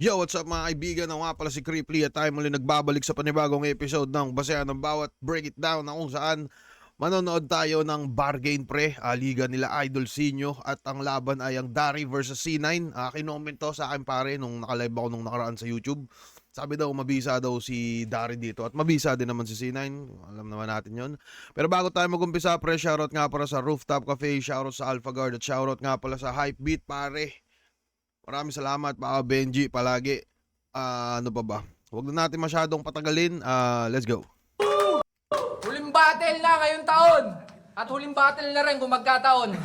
Yo, what's up mga kaibigan? Ako nga pala si Cripply at tayo muli nagbabalik sa panibagong episode ng basehan ng bawat break it down na kung saan manonood tayo ng bargain pre, liga nila Idol Sinyo at ang laban ay ang Dari versus C9. Kinoment to sa akin pare nung nakalive ako nung nakaraan sa YouTube. Sabi daw mabisa daw si Dari dito at mabisa din naman si C9. Alam naman natin yon. Pero bago tayo mag-umpisa pre, shoutout nga pala sa Rooftop Cafe, shoutout sa Alpha Guard at shoutout nga pala sa Hypebeat pare. Maraming salamat Papa Benji palagi. Ano pa ba? Huwag na natin masyadong patagalin. Let's go. Huling battle na ngayong taon. At huling battle na rin kung magkataon.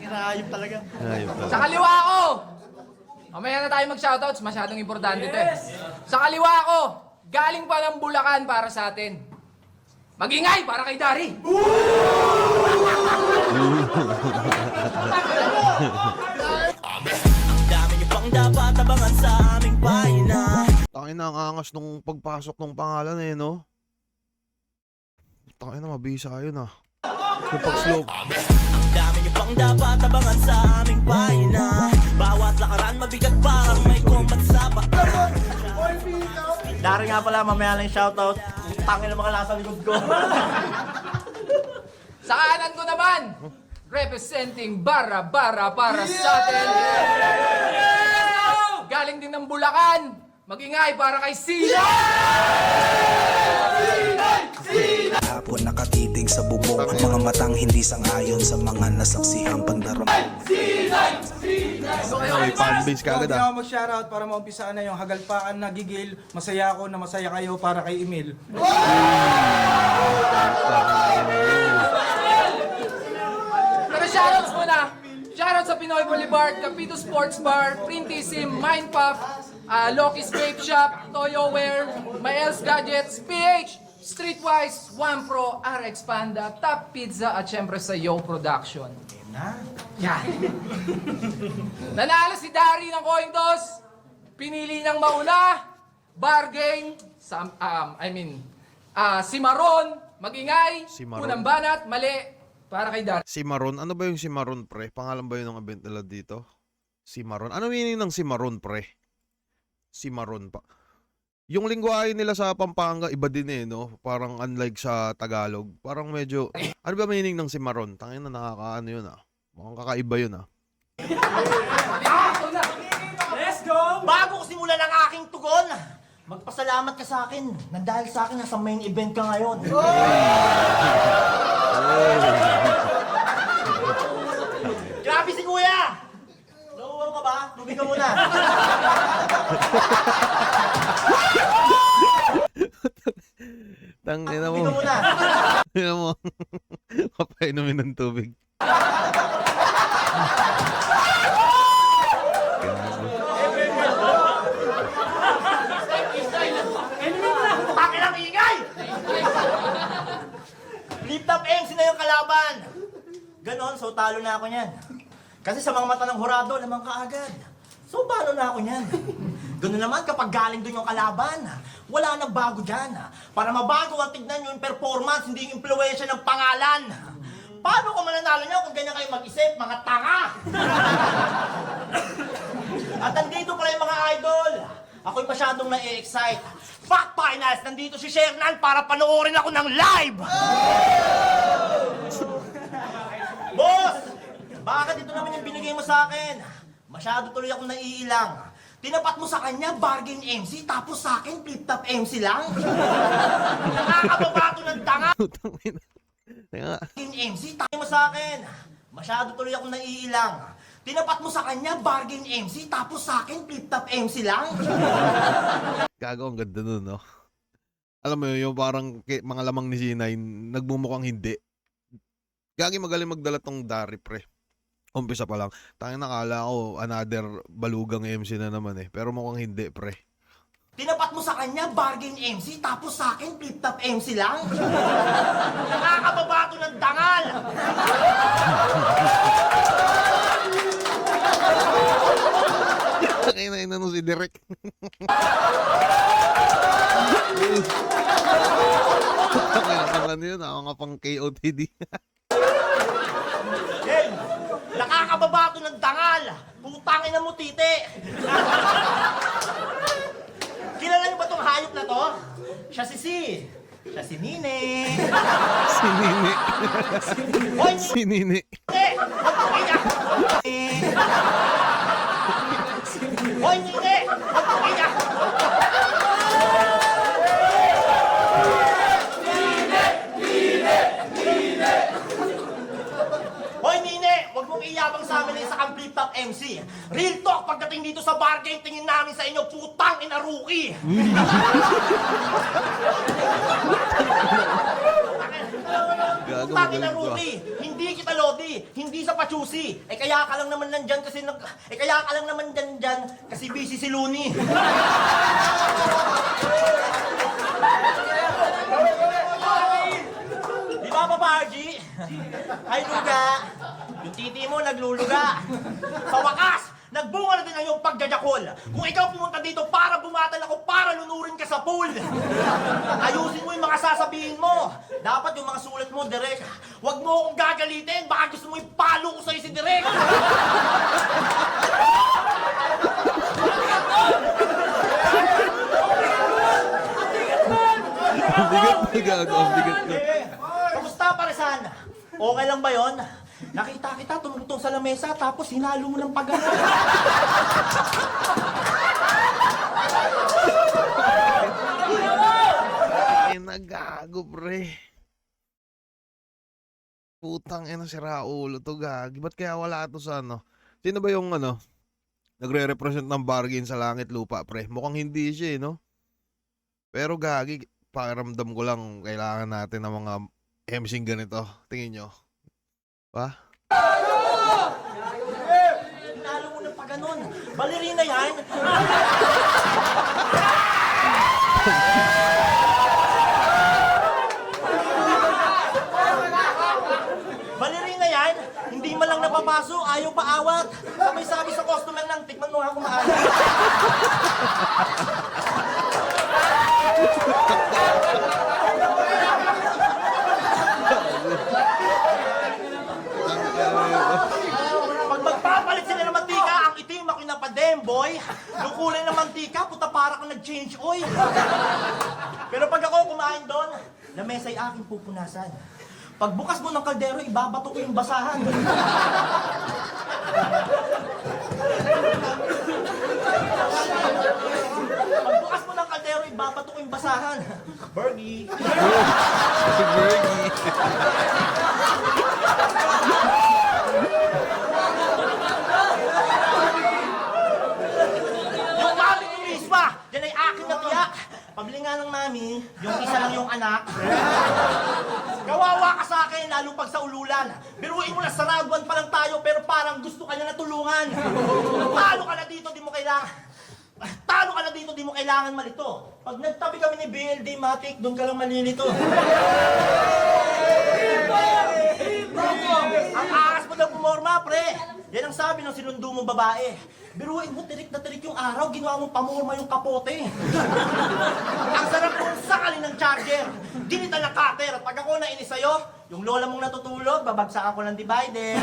Hirayop talaga. Sa kaliwa ko. Mamaya na tayo mag-shoutouts. Masyadong importante ito eh. Sa kaliwa ko. Galing pa ng Bulacan para sa atin. Magingay para kay Dari. Ang dami niyo pang dapat abangan sa aming pahina. Tangin na ang angas nung pagpasok ng pangalan eh, no? Tangin na mabisa yun ah. Yung pag-slope. Ang dami niyo pang dapat abangan sa aming pahina. Bawat lakaran mabigat parang may combat sa baka. Dari nga pala, mamaya lang shoutout. Tangin na mga nasa likod ko. Sa kanan ko naman. Representing Bara para sa atin. Galing din ng Bulacan. Magingay para kay Sina. Hapon nakatitig sa bubong, mga matang hindi sang-ayon sa mga nasaksihang pandarama. May fanbase ka agad Hindi ah. ako mag-shoutout para maumpisaan na yung hagalpakan na gigil. Masaya ako na masaya kayo para kay Emil. Pero shoutouts muna. Shoutouts sa Pinoy Boulevard, Capito Sports Bar, Printisim, Mindpuff, Loki's Vape Shop, Toyoware, Mael's Gadgets, PH, Streetwise, One Pro, RX Panda, Top Pizza at syempre sa Yo Production. Yan. Nanalo si Dari ng coin toss. Pinili niyang mauna. Bargain. Si Maron. Magingay. Si Maron. Unang banat. Mali. Para kay Dari. Cimarron. Ano ba yung Cimarron pre? Pangalan ba yun ng event nila dito? Cimarron. Ano meaning ng Cimarron pre? Cimarron pa. Yung lingwahe nila sa Pampanga, iba din eh, no? Parang unlike sa Tagalog. Parang medyo, ano ba meaning ng Cimarron? Tangin na nakakaano yun ah. Mukhang kakaiba yun ah. Bago ko simulan ang aking tugon, magpasalamat ka sa akin. Nang dahil sa akin, nasa main event ka ngayon. Grabe si Kuya! Nauuwaw ka ba? Tubig ka muna. Tangina Tubig ka mo. muna. Tangina mo. Kapainumin ng tubig. Takin ang ingay! Flip top MC na yung kalaban. Ganon, so talo na ako niyan. Kasi sa mga mata ng hurado, lamang ka agad. So paano na ako niyan? Ganon naman kapag galing dun yung kalaban. Wala nang bago dyan. Para mabago ang tignan yung performance, hindi yung impluensya ng pangalan. Paano ko mananalo niya kung ganyan kayo mag-isip, mga tanga? At nandito pala yung mga idol. Ako'y masyadong na-excite. Fact finals, nandito si Shernan para panoorin ako ng live! Boss! Bakit ito naman yung binigay mo sa akin? Masyado tuloy akong naiilang. Tinapat mo sa kanya, bargain MC, tapos sa akin, flip-top MC lang? Nakakababato ng tanga! Tangina. Tanga. Bargain MC, tayo mo sa akin. Masyado tuloy akong naiilang. Tinapat mo sa kanya, bargain MC, tapos sa akin, flip-top MC lang? Gago, ang ganda nun, no? Alam mo yun, yung parang mga lamang ni C9, nagmumukhang hindi. Gagi magaling magdala tong Dari, pre. Umpisa pa lang. Tanging nakala ko, another balugang MC na naman eh. Pero mukhang hindi, pre. Tinapat mo sa kanya, bargain MC, tapos sa akin, flip-top MC lang? Nakakababato ng dangal! Tangina ina nung si Derek. Tangina pang ano yun, ako nga pang KOTD. Game! Nakakababato ng dangal. Putangin na mo, tite. Kilala niyo ba tong hayop na to? Siya si Siya si Nine. Si Nini. Hoy, Si Nini. Nine! Huwag mo iyak! Hoy, Nine! Huwag mo iyak! Hoy, Nine! Huwag mong iyabang sa amin sa kang flip top MC. Real talk, pagdating dito sa bar game, tingin namin sa inyo, putang ina rookie! Gago, Putang ina magaling to, ah. rookie! Hindi kita lodi, hindi sa pachusi. Kaya ka lang naman nandyan kasi kaya ka lang naman dyan kasi busy si Looney. Di ba, Papa RG? Ay, luga. Yung titi mo nagluluga. Sa wakas, nagbunga na din ang iyong pagjajakol. Kung ikaw pumunta dito para bumatal ako, para lunurin ka sa pool. Ayusin mo yung mga sasabihin mo. Dapat yung mga sulat mo, Direk. Huwag mo akong gagalitin. Baka gusto mo ipalo ko sa'yo si Direk. Ang bigat na gago. Ang bigat na. Kamusta, Paresan? Okay lang ba yon? Nakita kita tumutong sa lamesa tapos hinalo mo ng pagano. Ay, nagago, pre. Putang ina, si Raulo to, gagi. Ba't kaya wala to sa ano? Sino ba yung nagre-represent ng bargain sa langit lupa, pre? Mukhang hindi siya, no? Pero gagi, pakiramdam ko lang kailangan natin ng mga MCing ganito. Tingin nyo. Pa? Hinalo mo ng paganon. Balerina yan. Balerina yan. Hindi man lang napapaso, ayaw paawat. May sabi sa customer lang, tikman mo nga kumaan. Pag magpapalit sila ng mantika, ang itim ako na pademboy. Yung kulay ng mantika, puta para kang nag-change oil. Pero pag ako kumain doon, lamesa'y aking pupunasan. Pagbukas mo ng kaldero, ibabato ko yung basahan. Pagbukas mo ng kaldero, ibabato ko yung basahan. Bergie. Si Bergie. Yung mami ko misma, yan ay akin na tiyak. Pabili nga ng mami, yung isa lang yung anak. Kawawa ka sa akin, lalo pag sa ululan. Biruin mo na sa round 1 pa lang tayo, pero parang gusto ka niya na tulungan. Talo ka na dito, di mo kailangan. Talo ka na dito, di mo kailangan malito. Pag nagtabi kami ni BLD Matic, doon ka lang malilito. Ang angas mo daw pumorma, pre. Yan ang sabi ng sinundo mong babae. Biruin mo, tirik na tirik yung araw, ginawa mong pamorma yung kapote. Ang sarap mong sakalin ng charger. Ginital na cutter. At pag ako nainis sa'yo, yung lola mong natutulog, babagsak ako ng divider.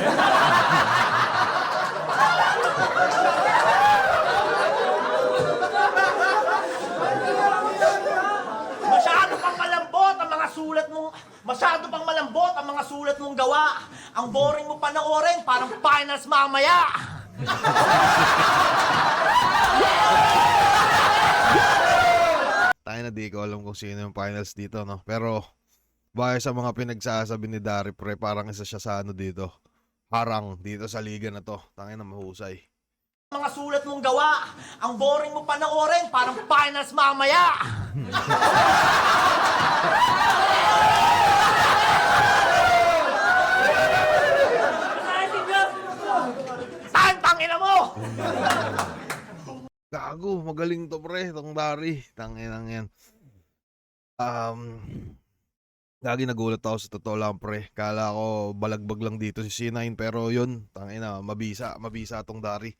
Masyado pang malambot ang mga sulat mong... Masyado pang malambot ang mga sulat mong gawa. Ang boring mo panoorin, parang finals mamaya. Tayo na, di ko alam kung sino yung finals dito, no? Pero, bahay sa mga pinagsasabi ni Dari, pre, parang isa siya sa dito. Harang dito sa liga na to. Tangin na mahusay. Mga sulat mong gawa. Ang boring mo panoorin, parang finals mamaya. Tangina mo! Gago, magaling to, pre. Tong Dari. Tangin lang yan. Gagi, nagulat ako sa totoo lang, pre. Kala ko balagbag lang dito si C9, pero yun, tangin na, mabisa tong Dari.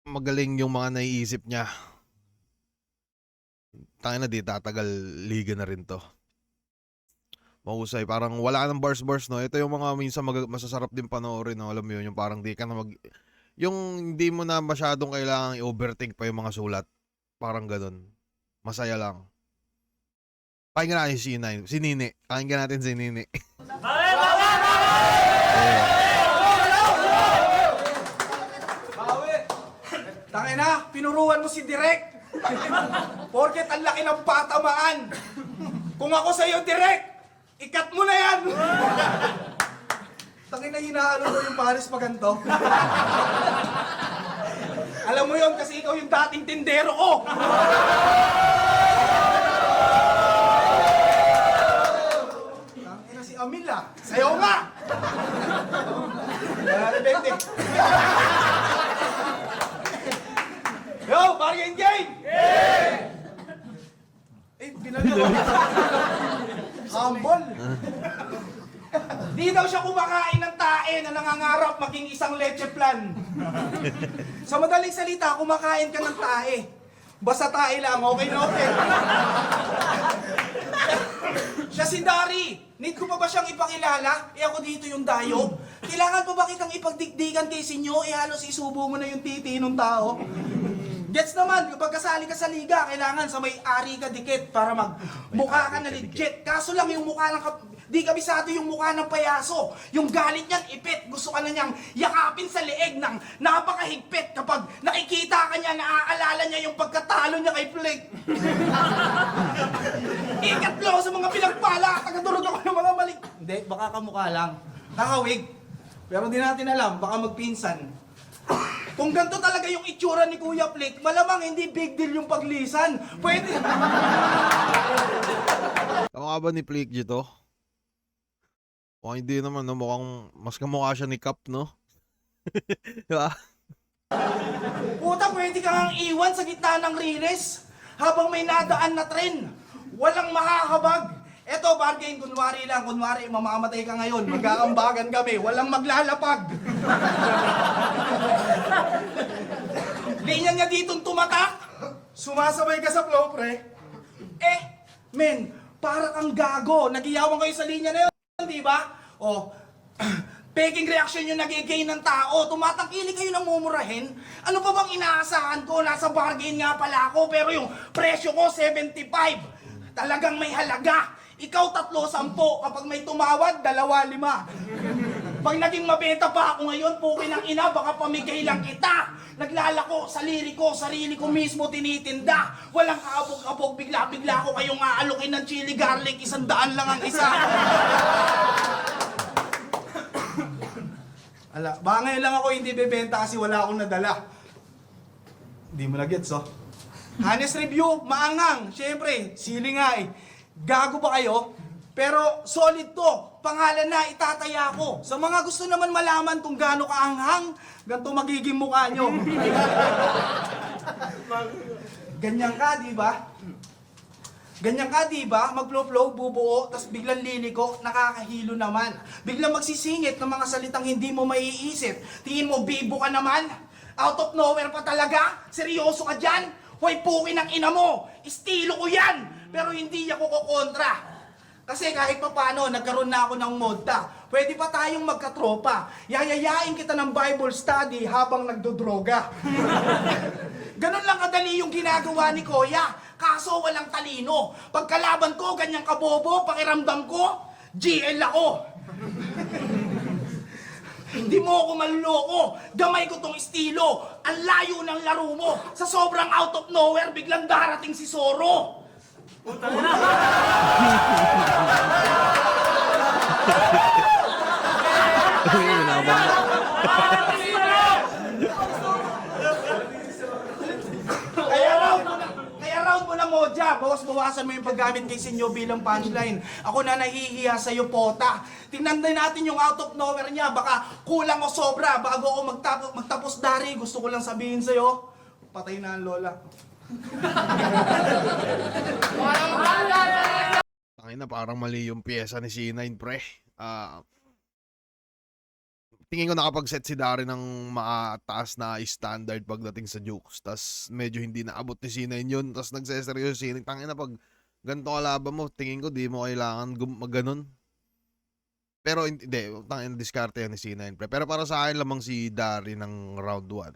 Magaling yung mga naiisip niya. Tangin na, di tatagal liga na rin to. Mahusay. Parang wala nang bars, no? Ito yung mga minsan masasarap din panoorin, no? Alam mo yun, yung parang di ka na yung hindi mo na masyadong kailangang i-overthink pa yung mga sulat. Parang ganun. Masaya lang. Pakinggan natin si Nini. Pakinggan natin si Nini. Tangina, pinuruan mo si Direk. Porket ang laki ng patamaan. Kung ako sa'yo, Direk, ikat mo na yan. Tangina, hinaano mo yung Paris pa ganito. Alam mo yun, kasi ikaw yung dating tindero ko. Tangina si Amil ah. Sayo nga. Depende. Yo, bargain game! Eh, binaliw. Humble. Di daw siya kumakain ng tae na nangangarap maging isang leche plan. Sa madaling salita, kumakain ka ng tae. Basta tae lang, okay na okay. Siya si Dari. Need ko pa ba siyang ipakilala? Eh ako dito yung dayo. Kailangan pa ba kitang ipagdikdikan kay sinyo? Eh halos isubo mo na yung titi ng tao. Gets naman, kapag kasali ka sa liga, kailangan sa may-ari ka dikit para magmukha ka na legit. Kaso lang yung mukha ng di kabisado yung mukha ng payaso. Yung galit niyang ipit, gusto ka na niyang yakapin sa leeg ng napakahigpit. Kapag nakikita ka niya, naaalala niya yung pagkatalo niya kay Flake. Ikatlo sa mga pinagpala, tagadurog ako ng mga mali. Hindi, baka kamukha lang. Nakawig. Pero di natin alam, baka magpinsan. Kung ganito talaga yung itsura ni Kuya Flick, malamang hindi big deal yung paglisan. Pwede. Kamukha ba ni Flick dito? Mukhang hindi naman, no? Mukhang mas kamukha siya ni Cap, no? Diba? Puta, pwede kang iwan sa gitna ng riles habang may nadaan na tren. Walang makakabag. Eto, bargain, kunwari lang, kunwari, mamamatay ka ngayon, mag-aambagan kami, walang maglalapag. Linya niya ditong tumatak, sumasabay ka sa flow, pre. Eh, men, para kang gago, nagiyawan kayo sa linya na yun, di ba? O, peking reaction yung nagigay ng tao, tumatangkili kayo ng mumurahin. Ano pa bang inaasahan ko? Nasa bargain nga pala ako, pero yung presyo ko, 75. Talagang may halaga. Ikaw 3-10, kapag may tumawad, 2-5. Pag naging mabenta pa ako ngayon, pukin ng ina, baka pamigay lang kita. Naglalako, sarili ko mismo tinitinda. Walang kaabog-abog, bigla-bigla ko kayong aalukin ng chili garlic, 100 lang ang isa. Ala, baka ngayon lang ako hindi bebenta kasi wala akong nadala. Hindi mo na gets, oh. Honest review, maangang. Siyempre, sili nga eh. Gago ba kayo? Pero solid to. Pangalan na, itataya ko. Sa mga gusto naman malaman kung gaano kaanghang, ganito magiging mukha nyo. Ganyan ka, di ba? Ganyan ka, di ba? Mag-flow-flow, bubuo, tas biglang liliko, nakakahilo naman. Biglang magsisingit ng mga salitang hindi mo maiisip. Tingin mo, bibo ka naman? Out of nowhere pa talaga? Seryoso ka dyan? Hoy, pukin ang ina mo! Estilo ko yan! Pero hindi ako kukontra. Kasi kahit pa paano, nagkaroon na ako ng modta. Pwede pa tayong magkatropa. Yayayain kita ng Bible study habang nagdodroga. Ganon lang kadali yung ginagawa ni Kuya. Kaso walang talino. Pagkalaban ko, ganyang kabobo, pakiramdam ko, GL ako. Hindi mo ako maluloko. Gamay ko tong estilo. Ang layo ng laro mo. Sa sobrang out of nowhere, biglang darating si Zoro. Kaya round mo na Moja. Bawas-bawasan mo yung paggamit kay Senyo bilang punchline. Ako na nahihiya sa'yo, pota. Tingnan din natin yung out of nowhere niya. Baka kulang o sobra. Bago ako magtapos dari, gusto ko lang sabihin sa'yo, patay na ang lola. Tangin na, parang mali yung pyesa ni C9, pre. Tingin ko nakapag-set si Dari ng mataas na standard pagdating sa jukes. Tas medyo hindi naabot ni C9 yun. Tas nagseseryoso si C9. Tangin na, pag ganito kalaban mo, tingin ko di mo kailangan mag-ganon. Pero hindi, tangin diskarte yan ni C9 pre. Pero para sa akin lamang si Dari ng round 1.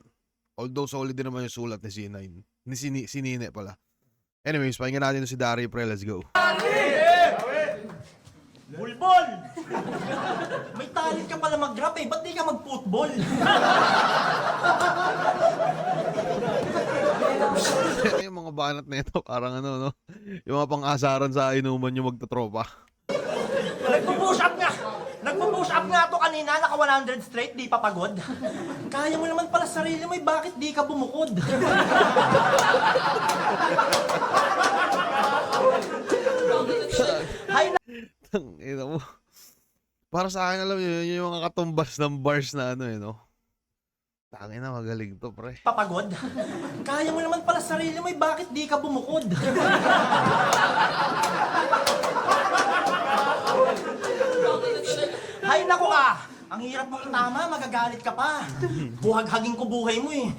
Although solid din naman yung sulat ni C9. Si Nine pala. Anyways, pakinggan natin si Dari pre. Let's go. Bulbol! May talent ka pala mag-rap eh. Ba't di ka mag-football? Yung mga banat na ito, parang ano, no? Yung mga pang-asaran sa inuman yung magtatropa. Nagpo-push up nga! Nagpo-push up nga to kanina, naka 100 straight, di pa pagod. Kaya mo naman pala sarili mo, bakit di ka bumukod? Hay na! Ina mo. Para sa akin, alam niyo, yun yung mga katumbas ng bars na ano, no? Tangin na, magaling to, pre. Papagod? Kaya mo naman pala sarili mo, bakit di ka bumukod? Hay nako ka! Ang hirap mong tama, magagalit ka pa. Buhaghaging ko buhay mo eh.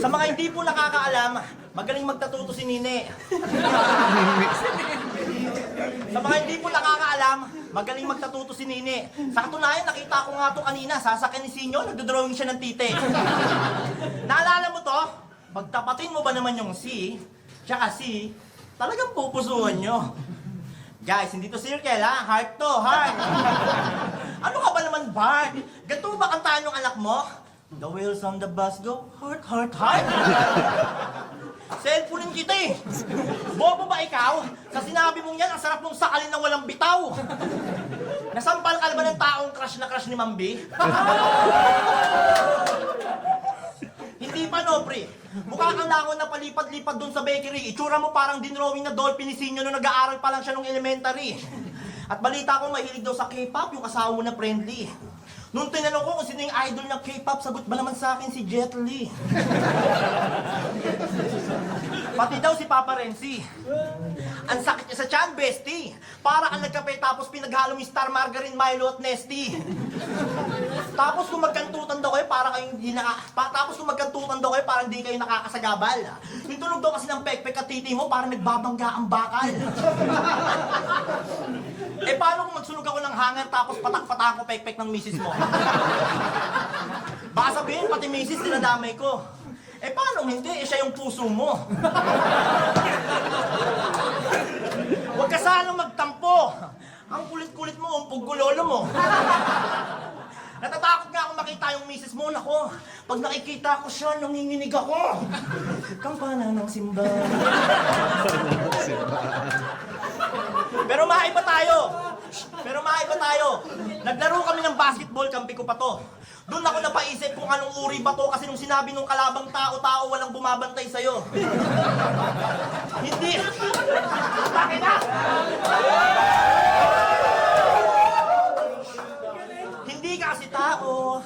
Sa mga hindi po nakakaalam, magaling magtatuto si Nine. Sa mga hindi po nakakaalam, magaling magtatuto si Nine. Sa katunayan, nakita ko nga to kanina, sasakyan ni Sinyo, nagdodrawing siya ng tite. Naalala mo to? Pagtapatin mo ba naman yung C, tsaka C, talagang pupusuhan nyo. Guys, hindi to circle ha, heart to, heart. Ano ka ba naman, Bart? Ganito ba kantaan yung anak mo? The wheels on the bus go, heart, heart, heart. Cellphone kita eh. Bobo ba ikaw? Sa sinabi mong yan, ang sarap mong sakalin ng walang bitaw. Nasampal ka ba ng taong crush na crush ni Mambi? Hindi pa no, pre. Mukha kang langon na palipad-lipad dun sa bakery. Itsura mo parang dinrawing na dolphin ni Sinyo nung nag-aaral pa lang siya nung elementary. At balita ko mahilig daw sa K-pop yung asawa mo na friendly. Nung tinanong ko kung sino yung idol ng K-pop, sagot ba naman sa akin si Jet Li? Pati daw si Papa Renzi. Ang sakit niya sa tiyan, bestie. Para ang nagkape tapos pinaghalo yung Star Margarine, Milo at Nesty. Tapos kung magkantutan daw kayo, parang kayong hindi tapos kung magkantutan daw kayo, parang hindi kayo nakakasagabal. Yung tunog daw kasi ng pekpek at titi mo, parang nagbabangga ang bakal. Eh paano kung magsunog ako ng hanger tapos patak-patak ko pekpek ng misis mo? Baka sabihin, pati misis dinadamay ko. Eh paano hindi? Eh siya yung puso mo. Huwag ka sanang magtampo. Ang kulit-kulit mo, umpog lolo mo. Natatakot nga akong makita yung misis mo. Nako, pag nakikita ko siya, nanginginig ako. Kampana ng simbahan. Pero maiba tayo. Naglaro kami ng basketball, kampi ko pa to. Doon ako napaisip kung anong uri ba to kasi nung sinabi nung kalabang tao-tao walang bumabantay sa'yo. Hindi. Bakit na? Hindi ka kasi tao.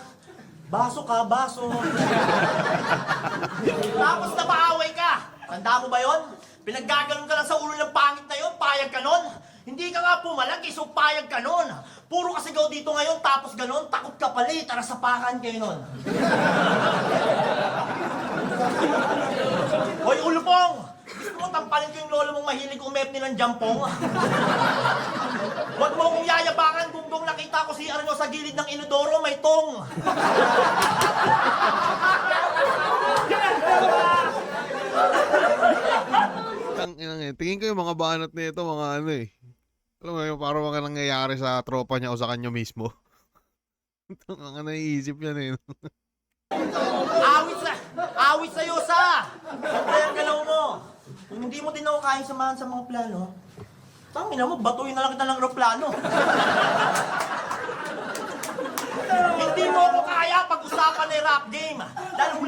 Baso ka, baso. Tapos napaaway ka. Tanda mo ba yon? Pinaggaganon ka lang sa ulo ng pangit na yon, payag ka nun. Hindi ka nga pumalagi, so payag ka nun. Puro ka sigaw dito ngayon, tapos ganon, takot ka pala eh, tara sapakan kayo nun. Hoy, ulupong! Gusto mo tampalin ko yung lolo mong mahilig umep nilang jampong? Huwag mo kong yayabangan, gunggong nakita ko si Arno sa gilid ng inodoro, may tong. Tingin ko yung mga banat na ito, mga ano eh. Alam mo yung parang mga nangyayari sa tropa niya o sa kanya mismo. Mga naiisip yan eh. Awit sa'yo sa! Siyempre ang galaw mo. Kung hindi mo din ako kayang samahan sa mga plano, tangina mo, batuin na lang kita ng aeroplano. Hindi mo ako kaya pag-usapan ng rap game.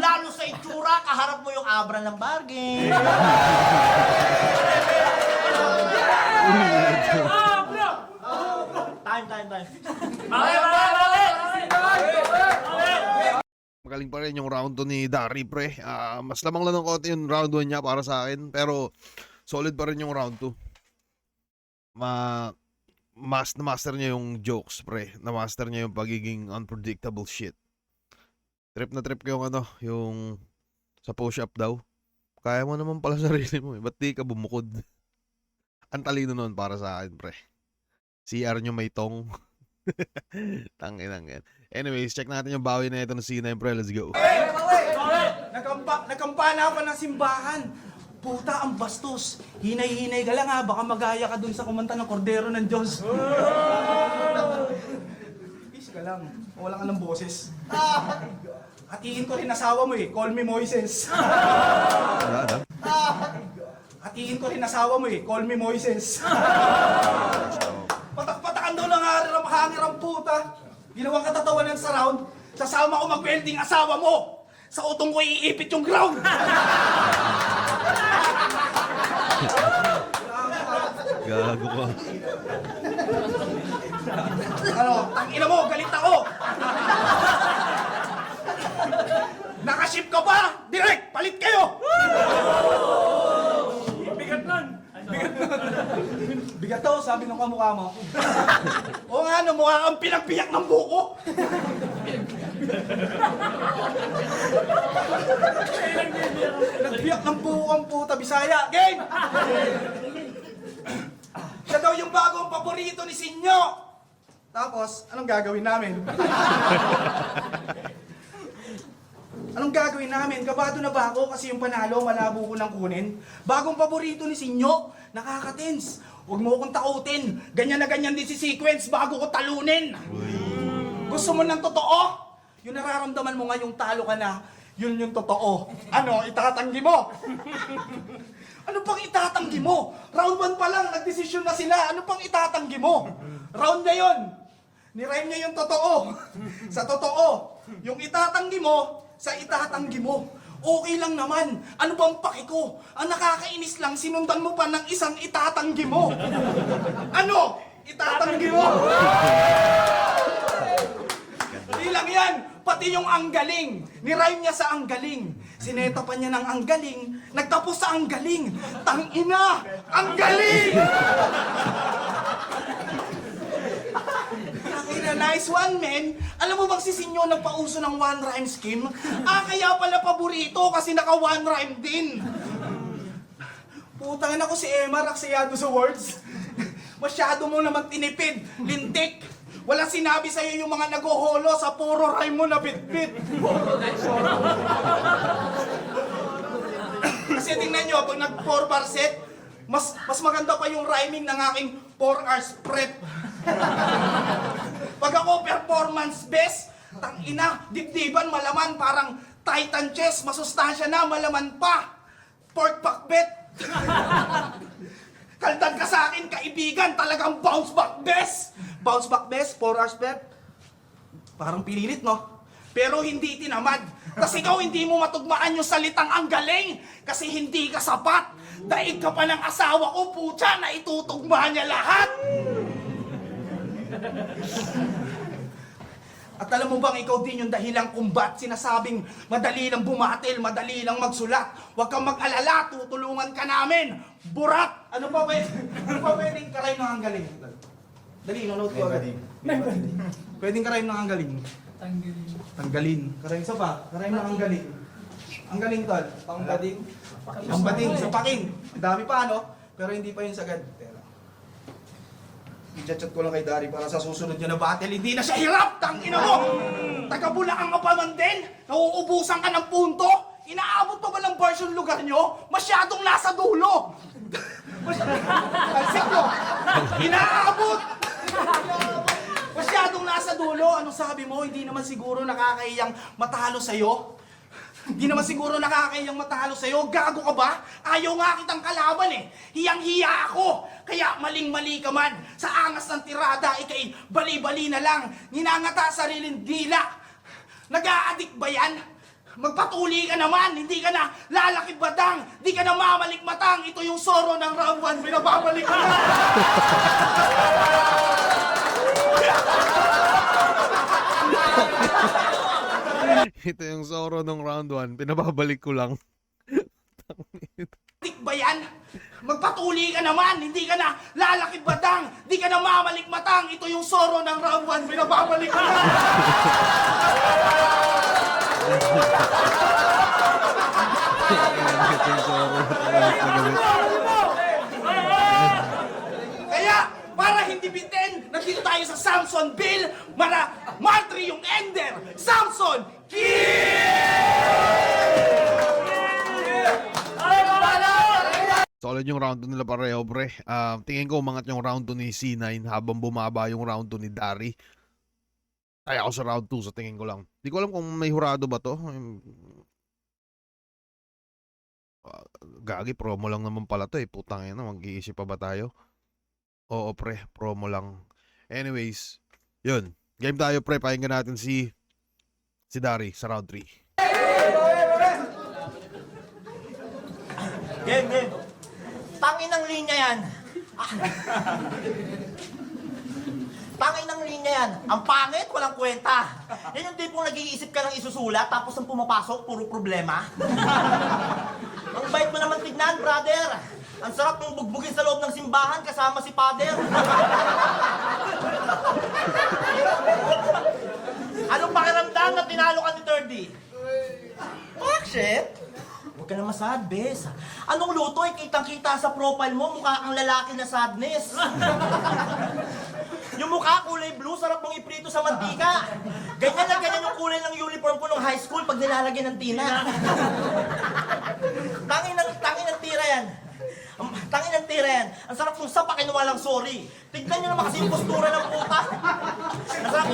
Lalo sa itsura, kaharap mo yung abra ng bar game. Time. Magaling pa rin yung round 2 ni Dari pre. Mas lamang lang ng konti yung round 1 niya para sa akin. Pero solid pa rin yung round 2. Na-master niya yung jokes pre. Na-master niya yung pagiging unpredictable shit. Trip na trip ko yung ano, yung sa push-up daw. Kaya mo naman pala sarili mo eh. Ba't di ka bumukod? Ang talino nun para sa akin pre. CR nyo may tong. Tanginang yan. Anyways, check natin yung bawi na ito ng C9 pre. Let's go. Nagkampana pa ng simbahan. Puta, ang bastos. Hinay-hinay ka lang ha, baka magaya ka dun sa kumanta ng Kordero ng Diyos. Peace ka lang, wala ka ng boses. Hatiin ko rin asawa mo eh, call me Moises. Hatiin ko rin asawa mo eh, call me Moises. Patak-patakan daw ng hangir ang puta. Ginawang katatawanan sa round, sasama ko mag-welding asawa mo. Sa utong ko iipit yung ground. Gago ka. Ano, tangina mo, galit ako. Nakaship ka pa? Direk, palit kayo. Bigat nun. Bigat daw, sabi ng kamukha mo. Oo nga, no, mukha kang pinagbiyak ng buko. Nagbiyak ng buko ang puta, Bisaya. Game! Siya daw yung bagong paborito ni Sinyo. Tapos, anong gagawin namin? Anong gagawin namin? Kabado na ba ako kasi yung panalo, malabo ko nang kunin? Bagong paborito ni Sinyo, nakaka-tense. Huwag mo akong takutin. Ganyan na ganyan din si Sequence bago ko talunin. Gusto mo ng totoo? Yung nararamdaman mo ngayong talo ka na, yun yung totoo. Ano, itatanggi mo? Ano pang itatanggi mo? Round 1 pa lang, nagdesisyon na sila. Ano pang itatanggi mo? Round na yun. Nirhyme niya yung totoo. Sa totoo. Yung itatanggi mo, sa itatanggi mo. Okay lang naman. Ano bang paki ko? Ang nakakainis lang, sinundan mo pa ng isang itatanggi mo. Ano? Itatanggi mo? Hindi lang yan. Pati yung ang galing. Nirhyme niya sa ang galing. Sineta pa niya ng ang galing. Nagtapos sa ang galing. Tangina! Ang galing! Nice one, men. Alam mo bang si Sinyo nagpauso ng one rhyme scheme? Kaya pala paborito kasi naka one rhyme din. Putangin ako si Emma, raksayado sa words. Masyado mo naman tinipid, lintik. Walang sinabi sa'yo yung mga nag-oholo sa puro rhyme mo na bit-bit. Kasi tingnan nyo, pag nag-4 bar set, mas maganda pa yung rhyming ng aking 4 hours prep. Pag ako performance best, tangina, dibdiban, malaman, parang Titan chest, masustansya na, malaman pa. Pork pakbet. Kaldan ka sa akin, kaibigan, talagang bounce back best. Bounce back best, 4 hours prep. Parang pinilit, no? Pero hindi tinamad. Kasi ikaw hindi mo matugmaan yung salitang ang galing. Kasi hindi ka sapat. Daig ka pa ng asawa ko, putya, na itutugma niya lahat. At alam mo bang ikaw din yung dahilang kung ba't sinasabing madali lang bumatil, madali lang magsulat. Huwag kang mag-alala, tutulungan ka namin. Burat! Ano pa pwedeng karay ng ang galing? Dali, nanonood ko agad. Pwedeng karay ng ang galing. Tanggalin. Karay isa pa. Karay ng ang galing. Ang galing, tol. Pangbading. Pangbading, sapakin. Ang dami pa, no? Pero hindi pa yun sagad. I-chat ko lang kay Dari para sa susunod niya na battle, hindi na siya hirap! Tangina mo! Taga-Bulacan ka pa man din? Nauubusan ka ng punto? Inaabot pa ba ng bars yung lugar nyo? Masyadong nasa dulo! Pansin nyo! Inaabot! Masyadong nasa dulo. Anong sabi mo? Hindi naman siguro nakakahiyang matalo sa'yo? Hindi naman siguro nakakahiyang matalo sa'yo. Gago ka ba? Ayaw nga kitang kalaban eh. Hiyang-hiya ako. Kaya maling-mali ka man. Sa angas ng tirada, ikay bali-bali na lang. Ninangata sariling dila. Nag-a-addict ba yan? Magpatuli ka naman. Hindi ka na lalaki badang. Hindi ka na mamalik-matang. Ito yung soro ng round 1. Pinababalik ka na. Ito yung Zoro nung round 1. Pinababalik ko lang. Dik ba yan? Magpatuli ka naman, hindi ka na lalaki badang, hindi ka na mamalik-matang. Ito yung soro ng round 1, binababalik ka na. Ito yung Zoro. Kaya, para hindi bitin, nandito tayo sa Samsonville para martyr yung Ender! Samson! Solid yung round 2 nila pareho, pre. Tingin ko umangat yung round 2 ni C9 habang bumaba yung round 2 ni Dari. Ay, ako sa round 2 sa tingin ko lang. Di ko alam kung may hurado ba to. Gagi, promo lang naman pala to eh. Putang ina, mag-iisip pa ba tayo? Oo, pre. Promo lang. Anyways, yun. Game tayo, pre. Pakinggan natin si Dari sa round 3. Game. Tangin ng linya yan. Tangin ng linya yan. Ang pangit, walang kwenta. Yan yung tipong nag-iisip ka ng isusulat, tapos ang pumapasok, puro problema. Ang bait mo naman tignan, brother. Ang sarap mong bugbugin sa loob ng simbahan kasama si Father. Anong pakiramdam na tinalo ka ni 30? Bakit? Huwag ka na masad, bes. Anong luto ay kitang-kita sa profile mo, mukha kang lalaki na sadness. Yung mukha kulay blue, sarap mong iprito sa mantika. Ganyan na ganyan yung kulay ng uniform ko nung high school pag nilalagyan ng tina. Tangin ng tira yan. Tangin ng tira yan. Ang sarap nung sapakin walang sorry. Tignan nyo naman kasi yung postura ng puta. Ang sarap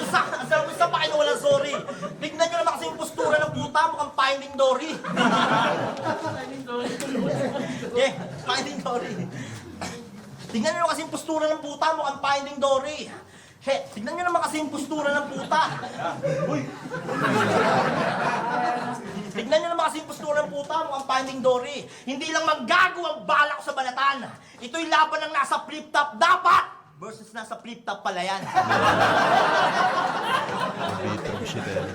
nung sapakin walang sorry. Tignan nyo naman kasi yung postura ng puta, mukhang Finding Dory. Yeah, Finding Dory. Tignan nyo naman kasi yung postura ng puta, mukhang Finding Dory. He, tignan nyo naman kasi yung postura ng puta. Uy! Tignan nyo naman kasi yung postura ng puta, mukhang Finding Dory. Hindi lang manggago ang balak ko sa balatan. Ito'y laban ng nasa flip-top dapat! Versus nasa flip-top pala yan.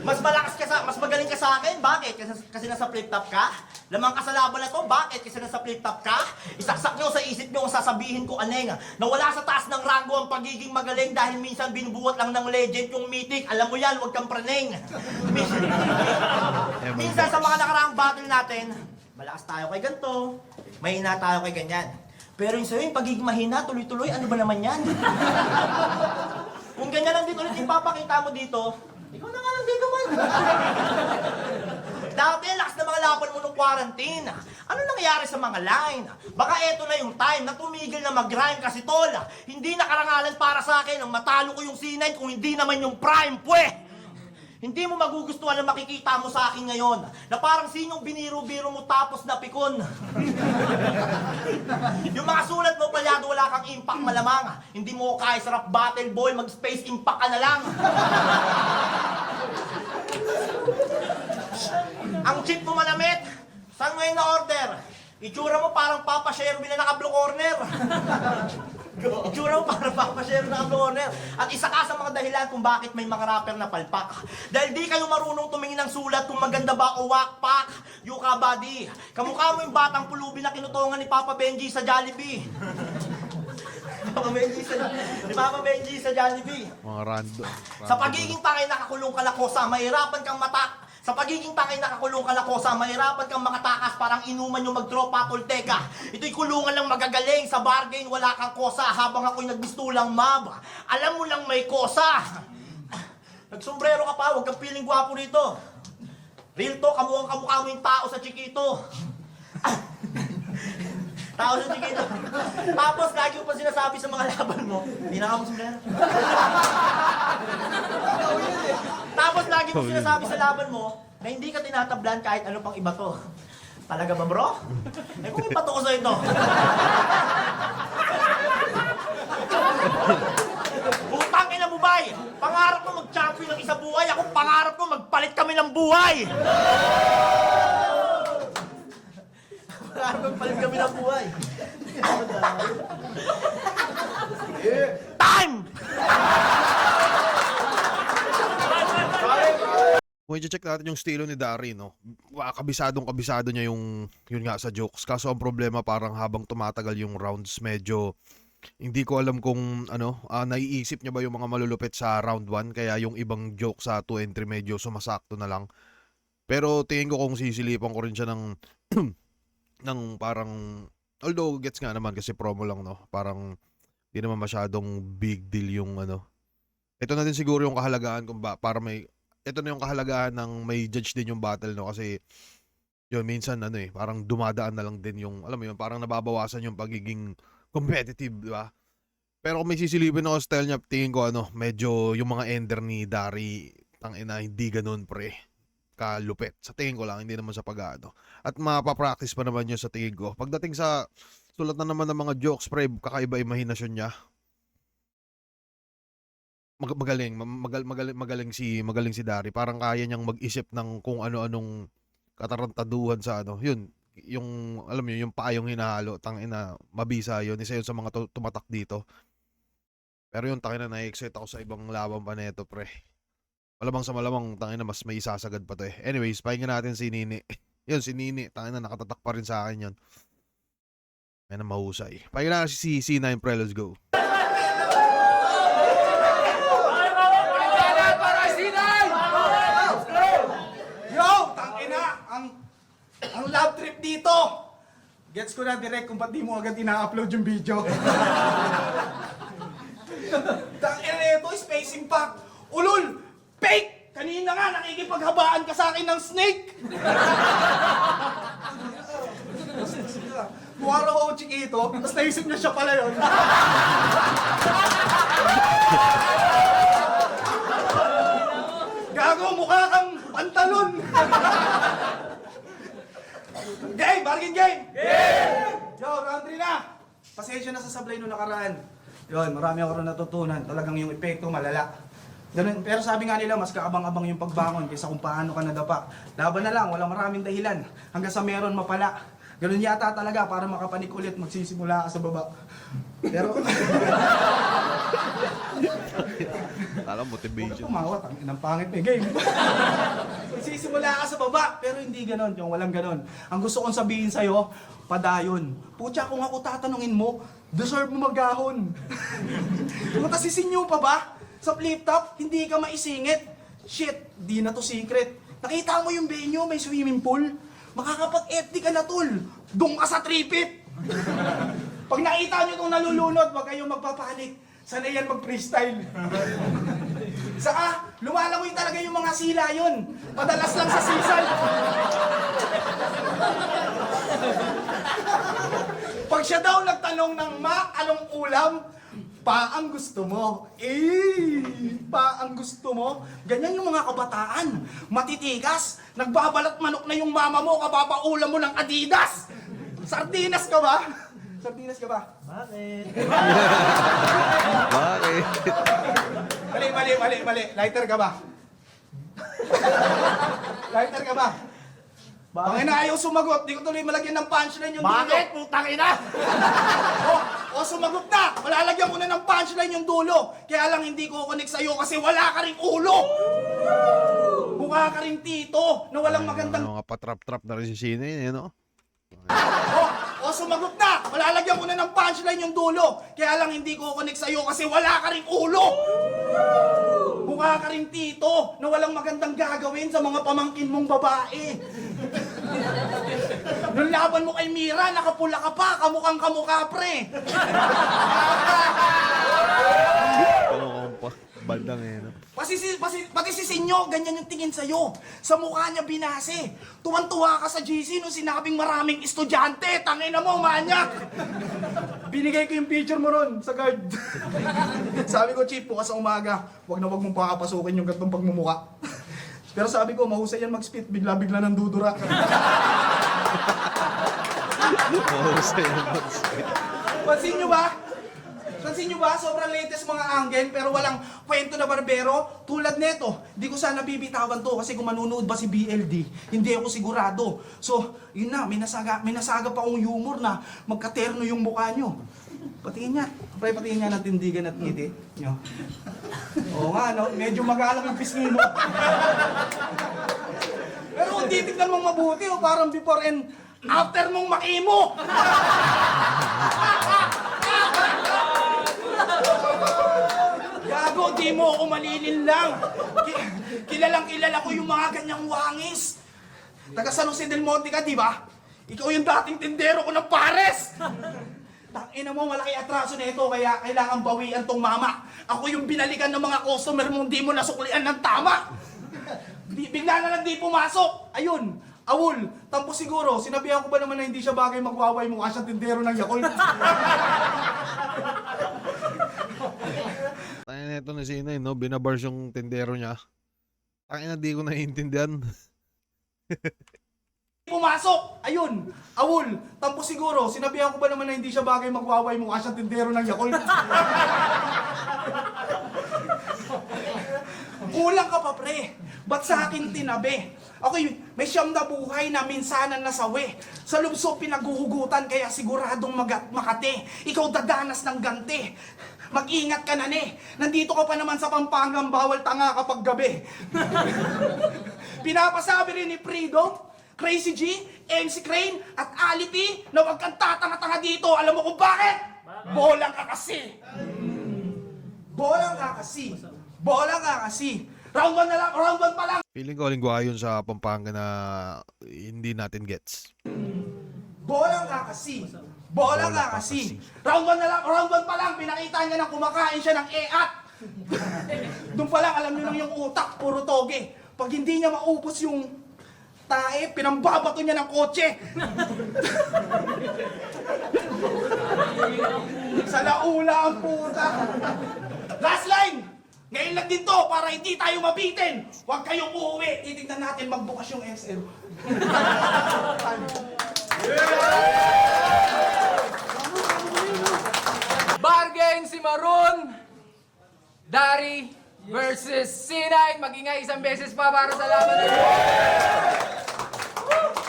Mas magaling ka sa akin. Bakit? Kasi nasa flip-top ka? Lamang ka sa laban na to. Bakit? Kasi nasa flip-top ka? Isaksak nyo sa isip nyo ang sasabihin ko, Aneng, na wala sa taas ng ranggo ang pagiging magaling dahil minsan binubuhat lang ng legend yung mythic. Alam mo yan, huwag kang praneng. Minsan sa mga nakaraang battle natin, malakas tayo kay ganito, mahina tayo kay ganyan. Pero yung sa'yo, yung pagiging mahina, tuloy-tuloy, ano ba naman yan? Kung ganyan lang din ulit yung papakita mo dito, ikaw na nga lang dito man. Dati, lakas na mga laban mo nung quarantine. Ano nangyayari sa mga line? Baka eto na yung time na tumigil na mag-grind kasi tol. Hindi na karangalan para sa akin ang matalo ko yung C9 kung hindi naman yung prime, pwe! Hindi mo magugustuhan ang makikita mo sa akin ngayon na parang sinong biniro-biro mo tapos napikon. Yung mga sulat mo palyado wala kang impact malamang. Hindi mo kaya sa rap battle boy, mag-space impact ka na lang. Ang chip mo manamit, saan ngayon na order? Itsura mo parang Papa Sherwin na naka-blue corner. Itsura mo parang Papa Sherwin na naka-blue corner. At isa ka sa mga dahilan kung bakit may mga rapper na palpak. Dahil di kayo marunong tumingin ng sulat kung maganda ba o wakpak. Yuka body. Kamukha mo yung batang pulubi na kinutungan ni Papa Benji sa Jollibee. Ni Papa Benji sa Jollibee. Mga random. Sa pagiging tangay nakakulong ka lakosa, mahirapan kang Sa pagiging tangay nakakulong ka lakosa, mahirapan kang makatakas, parang inuman yung magtropa tolteka. Ito'y kulungan lang magagaling, sa bargain wala kang kosa, habang ako'y nagbistulang mab. Alam mo lang may kosa. Nagsombrero ka pa, huwag kang piling gwapo rito. Real to, kamukhang kamukha mo yung tao sa Chiquito. Tao sa Chiquito. Tapos lagi mo pa sinasabi sa mga laban mo, hindi na ka magsombrero. Tapos lagi mo sinasabi sa laban mo na hindi ka tinatablan kahit ano pang iba to. Talaga ba, bro? Eh kung ibato ko sa ito. Putang ina mo, bay! Pangarap mo mag-champion ng isa buhay. Ako pangarap ko magpalit kami ng buhay. Pangarap ko magpalit kami ng buhay. Time! Kung i-check natin yung estilo ni Dari, no? Kabisadong-kabisado niya yung yun nga sa jokes. Kaso ang problema parang habang tumatagal yung rounds, medyo hindi ko alam kung naiisip niya ba yung mga malulupit sa round 1 kaya yung ibang joke sa 2 and 3 medyo sumasakto na lang. Pero tingin ko kung sisilipan ko rin siya ng ng parang, although gets nga naman kasi promo lang, no? Parang Hindi naman masyadong big deal yung ano. Ito na din siguro yung kahalagahan kung ba para may ito na yung kahalagahan ng may judge din yung battle, no, kasi yun minsan ano parang dumadaan na lang din yung alam mo yun parang nababawasan yung pagiging competitive, di ba? Pero kung may sisilipin ako style niya, tingin ko ano, medyo yung mga ender ni Dari tangina hindi ganoon pre kalupit. Sa tingin ko lang, hindi naman sa pag-ano. At mapapractice pa naman yun sa tingin ko. Pagdating sa sulat na naman ng mga jokes, pre, kakaiba imahinasyon niya. Magaling si Dari. Parang kaya niyang mag-isip ng kung ano-anong katarantaduhan sa ano. Yun, yung alam mo yung paayong hinahalo, tangina, mabisa yun. Isa yun sa mga tumatak dito. Pero yung tangina na-excite ako sa ibang laban pa nito, pre. Malamang sa malamang, tangina mas may isasagad pa to eh. Anyways, pakinggan natin si Nini. Yun, si Nini, tangina nakatatak pa rin sa akin yun. May na mahusay. Pakinggan natin si C9 pre, let's go. Yo, tangina, ang love trip dito. Gets ko na direct kung ba't di mo agad ina-upload yung video. Tangina ito, Space Impact. Ulul, fake! Kanina nga, nakikipaghabaan ka sa akin ng snake. Mukha raw ako chiquito, tapos naisip niya siya pala yun. Gago, mukha kang pantalon. Game, bargain game! Game! Yo, round 3 na. Pasensya na sa sablay nung nakaraan. Yun, marami ako rin natutunan. Talagang yung epekto malala. Ganun, pero sabi nga nila, mas kaabang-abang yung pagbangon kaysa kung paano ka nadapak. Laban na lang, walang maraming dahilan. Hanggang sa meron mapala. Ganun yata talaga, para makapanik ulit, magsisimula ka sa baba. Pero... Alam, motivation. Tumawat, ang inang pangit may game. Magsisimula ka sa baba, pero hindi ganon, yung walang ganon. Ang gusto kong sabihin sa'yo, padayon. Putya, kung ako tatanungin mo, deserve mo magahon. Kung tasisinyo pa ba? Sa flip top, hindi ka maisingit. Shit, di na to secret. Nakita mo yung venue, may swimming pool. Makakapag-FD ka na tol. Doon ka sa tripit. Pag nakita nyo itong nalulunod, huwag kayong magpapanik. Sana yan mag-freestyle. Saka, lumalangoy talaga yung mga sila yun. Madalas lang sa sisal. Pag siya daw nagtanong ng anong ulam? Pa ang gusto mo. Pa ang gusto mo. Ganyan yung mga kabataan. Matitigas. Nagbabalat manok na yung mama mo, kapapaulam mo ng Adidas. Sardinas ka ba? Sardinas ka ba? Bakit? Bakit? Mali. Lighter ka ba? Lighter ka ba? Bakit na ayaw sumagot? Di ko tuloy malagyan ng punchline yung Bakit? dulo. Putang ina! O sumagot na! Malalagyan ko na ng punchline yung dulo. Kaya lang hindi ko connect sa'yo kasi wala ka ring ulo! Mukha ka ring tito na walang magandang... Mga patrap-trap na rin si Sino yun, no? O sumagot na! Malalagyan ko na ng punchline yung dulo. Kaya lang hindi ko connect sa'yo kasi wala ka ring ulo! Mukha ka ring tito na walang magandang gagawin sa mga pamangkin mong babae. Nung laban mo kay Mira, nakapula ka pa, kamukhang kamukha pre. Ano pa? Bandang no? Pati si Sinyo, ganyan yung tingin sa'yo. Sa mukha niya binase. Tuwan-tuwa ka sa GC nung sinabing maraming estudyante. Tangina mo, manyak! Binigay ko yung picture mo ron sa guard. Sabi ko, Chief, bukas sa umaga, wag mong pakapasukin yung gantong pagmumuka. Pero sabi ko, mahusay yan mag-spit, bigla-bigla ng dudura. Mahusay ang mag-spit. Pansin nyo ba? Sobrang latest mga angle pero walang kwento na barbero. Tulad neto, di ko sana bibitawan to kasi kung manunood ba si BLD, hindi ako sigurado. So, yun na, may nasaga pa akong humor na magkaterno yung mukha nyo. Patingin niya. Patingin niya ng tindigan at ngiti. Nyo. Oo nga, no? Medyo magalang yung pisngi mo. Pero kung titignan mong mabuti, parang before and after mong makimo. Gago, di mo ako malilin lang. Kilalang kilala ko yung mga ganyang wangis. Taga San Jose del Monte ka, di ba? Ikaw yung dating tindero ko ng pares. Tangina mo, malaki atraso na ito, kaya kailangan bawian tong mama. Ako yung binalikan ng mga customer mo, hindi mo nasuklian ng tama. Bigla na lang di pumasok. Ayun, awol. Tampo siguro, sinabihan ko ba naman na hindi siya bagay magwaway, mukha siyang tindero ng Yakult. Tayo na ito na si Inay, no? Binabars yung tindero niya. Tayo na di ko naiintindihan. Pumasok! Ayun! Awol! Tampo siguro, sinabihan ko ba naman na hindi siya bagay magwaway, mukha siyang tindero ng Yakult. Kulang ka pa, pre. Ba't sa akin tinabi? Ako may siyam na buhay na minsanan nasawi. Sa lubso pinaguhugutan, kaya siguradong makate. Ikaw dadanas ng ganti. Mag-ingat ka na, ne. Nandito ka pa naman sa Pampangang, bawal tanga kapag gabi. Pinapasabi rin ni Freedom, Crazy G, MC Crane, at Ali P na huwag kang tatanga-tanga dito. Alam mo kung bakit? Bolang ka kasi. Bolang ka kasi. Bolang ka kasi. Round 1 na lang, round 1 pa lang. Feeling ko lingwahe yun sa Pampanga na hindi natin gets. Bolang ka kasi. Bolang ka kasi. Round 1 na lang, round 1 pa lang. Pinakita niya na kumakain siya ng e-at. Doon pa lang, alam niyo lang yung utak, puro toge. Pag hindi niya maupos yung tae, pinambabato niya ng kotse. Sa laula ang puta. Last line! Ngayon lang din to para hindi tayo mabitin. Huwag kayong uuwi. Titignan natin magbukas yung SM. Bargain si Maroon, Dari versus C9. Mag-ingay isang beses pa para sa laban na yun.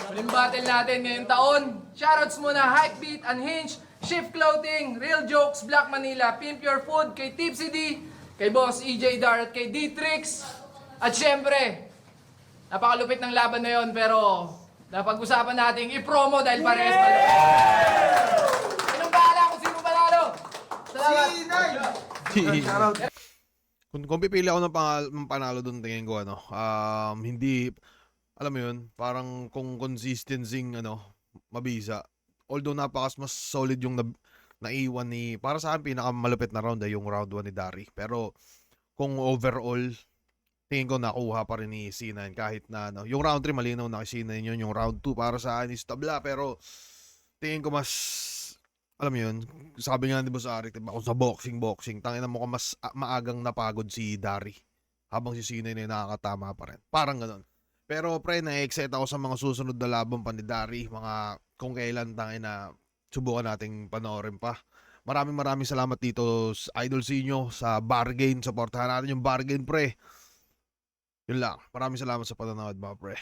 Huling battle natin ngayong taon. Shoutouts muna, Hypebeat, Unhinged, Shift Clothing, Real Jokes, Black Manila, Pimp Your Food, kay Tipsy D, kay Boss EJ Dar at kay D-Trix. At syempre, napakalupit ng laban na yon, pero napag-usapan natin i-promo dahil parehas malupit. Anong bahala kung sino panalo? Salamat. Kung pipili ako ng panalo doon, tingin ko hindi, alam mo yun, parang kung consistency mabisa. Although mas solid yung naiwan ni, para sa akin pinakamalupit na round ay yung round 1 ni Dari. Pero kung overall, tingin ko nakuha pa rin ni C9 kahit na yung round 3 malinaw na kay C9 yun, yung round 2 para sa akin is tabla, pero tingin ko mas, alam mo yun, sabi nga ni Boss Arik, diba, kung sa boxing, tangina mo mas maagang napagod si Dari habang si C9 ay nakakatama pa rin. Parang ganoon. Pero pre, na-excite ako sa mga susunod na laban pa ni Dari, mga kung kailan tangina subukan nating panoorin pa. Maraming salamat dito Idol Sinyo sa Bargain. Supportahan natin yung Bargain, pre. Yun lang. Maraming salamat sa panonood, mga pre.